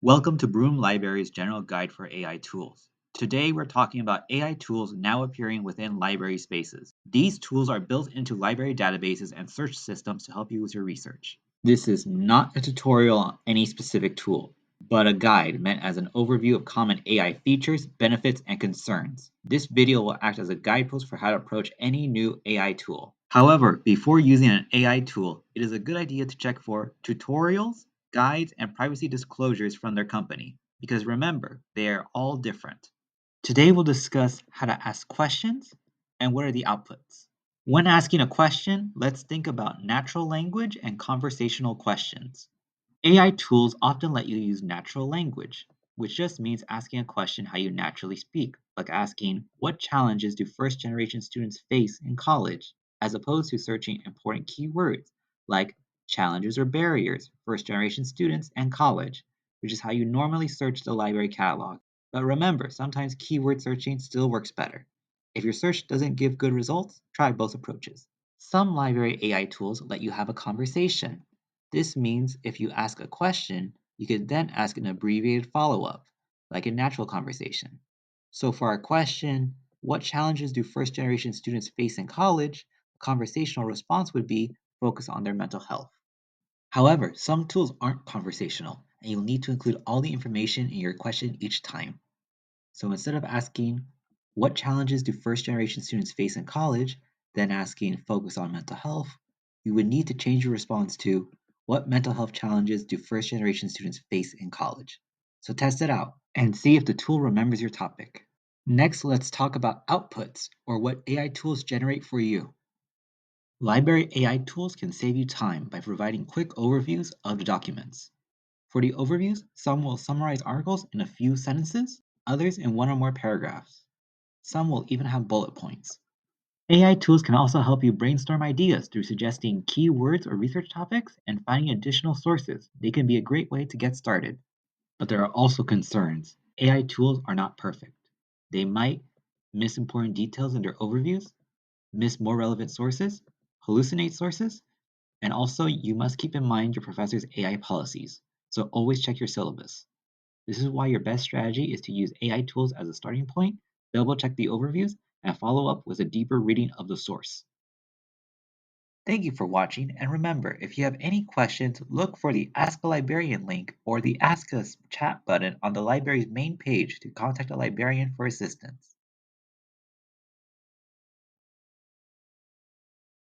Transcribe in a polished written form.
Welcome to Broome Library's General Guide for AI Tools. Today we're talking about AI tools now appearing within library spaces. These tools are built into library databases and search systems to help you with your research. This is not a tutorial on any specific tool, but a guide meant as an overview of common AI features, benefits, and concerns. This video will act as a guidepost for how to approach any new AI tool. However, before using an AI tool, it is a good idea to check for tutorials, guides, and privacy disclosures from their company, because remember, they are all different. Today, we'll discuss how to ask questions and what are the outputs. When asking a question, let's think about natural language and conversational questions. AI tools often let you use natural language, which just means asking a question how you naturally speak, like asking, "What challenges do first generation students face in college?" as opposed to searching important keywords like challenges or barriers, first generation students, and college, which is how you normally search the library catalog. But remember, sometimes keyword searching still works better. If your search doesn't give good results, try both approaches. Some library AI tools let you have a conversation. This means if you ask a question, you could then ask an abbreviated follow up, like a natural conversation. So, for our question, what challenges do first generation students face in college? A conversational response would be focus on their mental health. However, some tools aren't conversational, and you'll need to include all the information in your question each time. So instead of asking, what challenges do first generation students face in college, then asking, focus on mental health, you would need to change your response to, what mental health challenges do first generation students face in college? So test it out and see if the tool remembers your topic. Next, let's talk about outputs, or what AI tools generate for you. Library AI tools can save you time by providing quick overviews of the documents. For the overviews, some will summarize articles in a few sentences, others in one or more paragraphs. Some will even have bullet points. AI tools can also help you brainstorm ideas through suggesting keywords or research topics and finding additional sources. They can be a great way to get started. But there are also concerns. AI tools are not perfect. They might miss important details in their overviews, miss more relevant sources, hallucinate sources, and also you must keep in mind your professor's AI policies. So always check your syllabus. This is why your best strategy is to use AI tools as a starting point, double check the overviews, and follow up with a deeper reading of the source. Thank you for watching, and remember, if you have any questions, look for the Ask a Librarian link or the Ask Us chat button on the library's main page to contact a librarian for assistance.